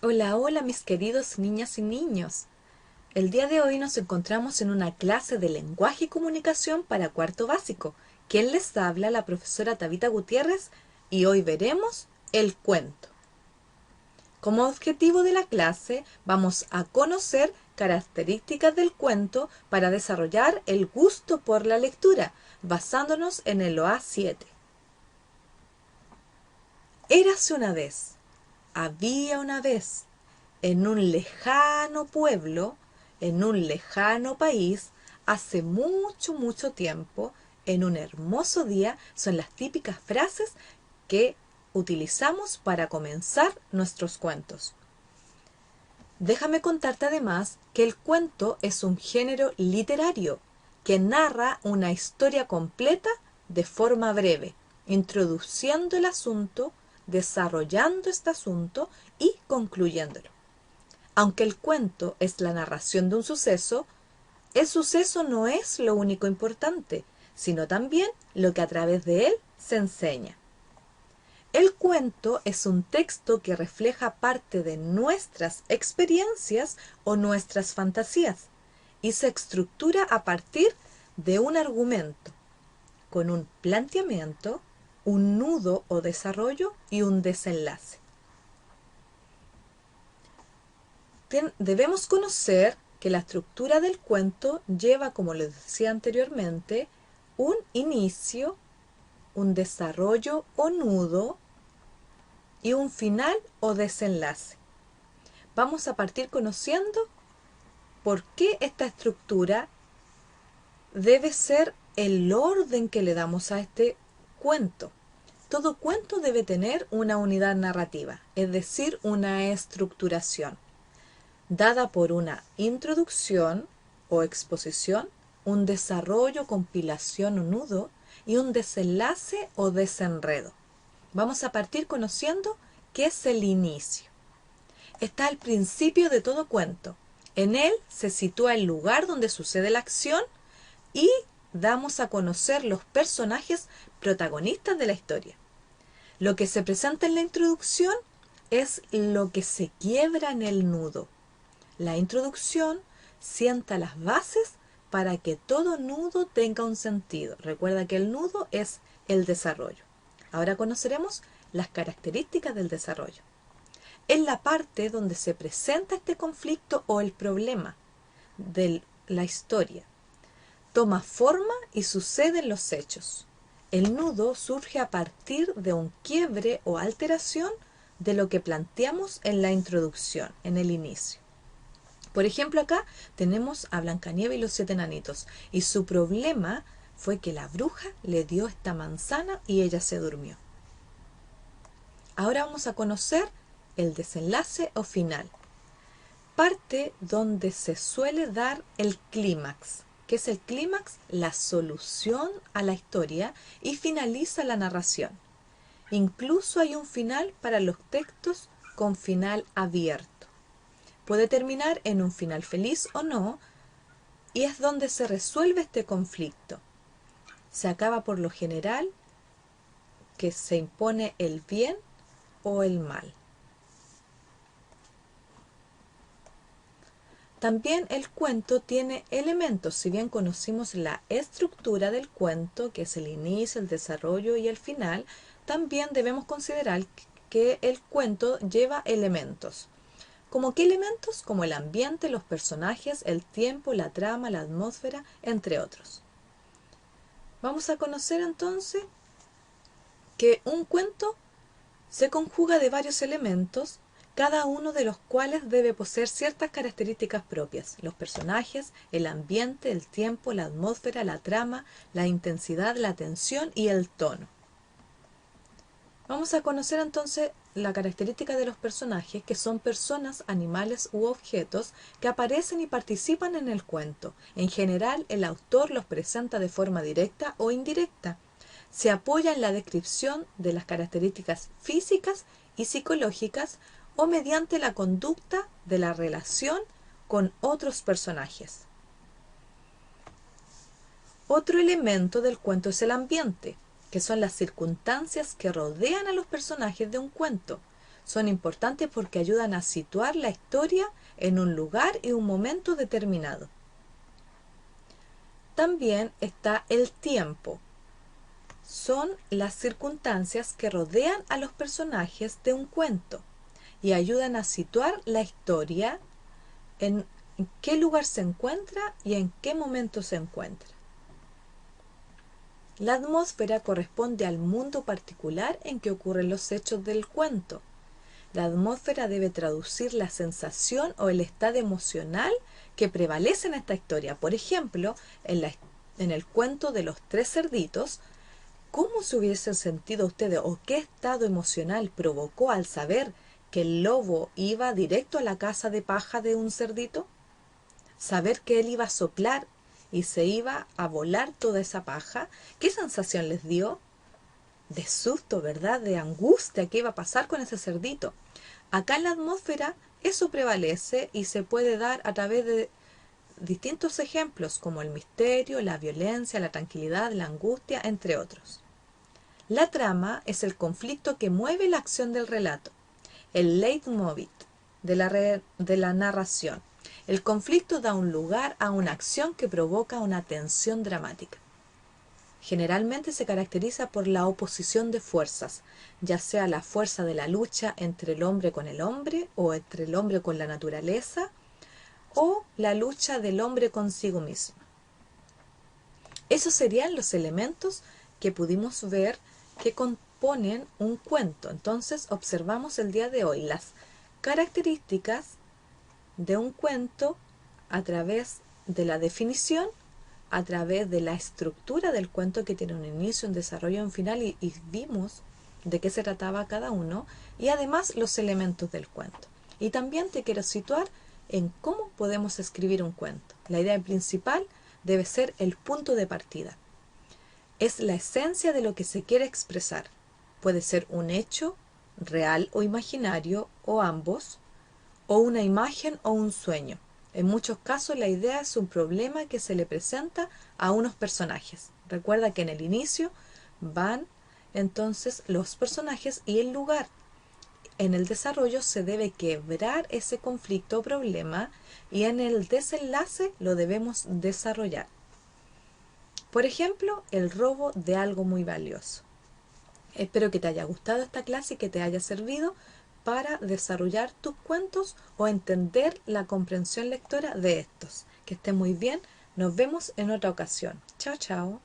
Hola, hola mis queridos niñas y niños. El día de hoy nos encontramos en una clase de lenguaje y comunicación para cuarto básico. ¿Quién les habla? La profesora Tabita Gutiérrez y hoy veremos el cuento. Como objetivo de la clase vamos a conocer características del cuento para desarrollar el gusto por la lectura, basándonos en el OA7. Érase una vez, había una vez, en un lejano pueblo, en un lejano país, hace mucho, mucho tiempo, en un hermoso día, son las típicas frases que utilizamos para comenzar nuestros cuentos. Déjame contarte además que el cuento es un género literario que narra una historia completa de forma breve, introduciendo el asunto, desarrollando este asunto y concluyéndolo. Aunque el cuento es la narración de un suceso, el suceso no es lo único importante, sino también lo que a través de él se enseña. El cuento es un texto que refleja parte de nuestras experiencias o nuestras fantasías y se estructura a partir de un argumento, con un planteamiento, un nudo o desarrollo y un desenlace. Debemos conocer que la estructura del cuento lleva, como les decía anteriormente, un inicio, un desarrollo o nudo y un final o desenlace. Vamos a partir conociendo por qué esta estructura debe ser el orden que le damos a este cuento. Todo cuento debe tener una unidad narrativa, es decir, una estructuración, dada por una introducción o exposición, un desarrollo, compilación o nudo y un desenlace o desenredo. Vamos a partir conociendo qué es el inicio. Está el principio de todo cuento. En él se sitúa el lugar donde sucede la acción y damos a conocer los personajes protagonistas de la historia. Lo que se presenta en la introducción es lo que se quiebra en el nudo. La introducción sienta las bases para que todo nudo tenga un sentido. Recuerda que el nudo es el desarrollo. Ahora conoceremos las características del desarrollo. Es la parte donde se presenta este conflicto o el problema de la historia. Toma forma y suceden los hechos. El nudo surge a partir de un quiebre o alteración de lo que planteamos en la introducción, en el inicio. Por ejemplo, acá tenemos a Blancanieves y los 7 enanitos, y su problema fue que la bruja le dio esta manzana y ella se durmió. Ahora vamos a conocer el desenlace o final, parte donde se suele dar el clímax. ¿Qué es el clímax? La solución a la historia y finaliza la narración. Incluso hay un final para los textos con final abierto. Puede terminar en un final feliz o no, y es donde se resuelve este conflicto. Se acaba por lo general que se impone el bien o el mal. También el cuento tiene elementos. Si bien conocimos la estructura del cuento, que es el inicio, el desarrollo y el final, también debemos considerar que el cuento lleva elementos. ¿Como qué elementos? Como el ambiente, los personajes, el tiempo, la trama, la atmósfera, entre otros. Vamos a conocer entonces que un cuento se conjuga de varios elementos, cada uno de los cuales debe poseer ciertas características propias: los personajes, el ambiente, el tiempo, la atmósfera, la trama, la intensidad, la tensión y el tono. Vamos a conocer entonces la característica de los personajes, que son personas, animales u objetos que aparecen y participan en el cuento. En general, el autor los presenta de forma directa o indirecta. Se apoya en la descripción de las características físicas y psicológicas o mediante la conducta de la relación con otros personajes. Otro elemento del cuento es el ambiente, que son las circunstancias que rodean a los personajes de un cuento. Son importantes porque ayudan a situar la historia en un lugar y un momento determinado. También está el tiempo. Son las circunstancias que rodean a los personajes de un cuento y ayudan a situar la historia en qué lugar se encuentra y en qué momento se encuentra. La atmósfera corresponde al mundo particular en que ocurren los hechos del cuento. La atmósfera debe traducir la sensación o el estado emocional que prevalece en esta historia. Por ejemplo, en el cuento de los tres cerditos, ¿cómo se hubiesen sentido ustedes o qué estado emocional provocó al saber que el lobo iba directo a la casa de paja de un cerdito? Saber que él iba a soplar y se iba a volar toda esa paja, ¿qué sensación les dio? De susto, ¿verdad? De angustia, ¿qué iba a pasar con ese cerdito? Acá en la atmósfera eso prevalece y se puede dar a través de distintos ejemplos como el misterio, la violencia, la tranquilidad, la angustia, entre otros. La trama es el conflicto que mueve la acción del relato, el leitmotiv de la narración. El conflicto da un lugar a una acción que provoca una tensión dramática. Generalmente se caracteriza por la oposición de fuerzas, ya sea la fuerza de la lucha entre el hombre con el hombre o entre el hombre con la naturaleza o la lucha del hombre consigo mismo. Esos serían los elementos que pudimos ver que componen un cuento. Entonces observamos el día de hoy las características de un cuento a través de la definición, a través de la estructura del cuento que tiene un inicio, un desarrollo y un final y vimos de qué se trataba cada uno y además los elementos del cuento. Y también te quiero situar en cómo podemos escribir un cuento. La idea principal debe ser el punto de partida. Es la esencia de lo que se quiere expresar. Puede ser un hecho, real o imaginario, o ambos, o una imagen o un sueño. En muchos casos la idea es un problema que se le presenta a unos personajes. Recuerda que en el inicio van entonces los personajes y el lugar. En el desarrollo se debe quebrar ese conflicto o problema y en el desenlace lo debemos desarrollar. Por ejemplo, el robo de algo muy valioso. Espero que te haya gustado esta clase y que te haya servido para desarrollar tus cuentos o entender la comprensión lectora de estos. Que estés muy bien. Nos vemos en otra ocasión. Chao, chao.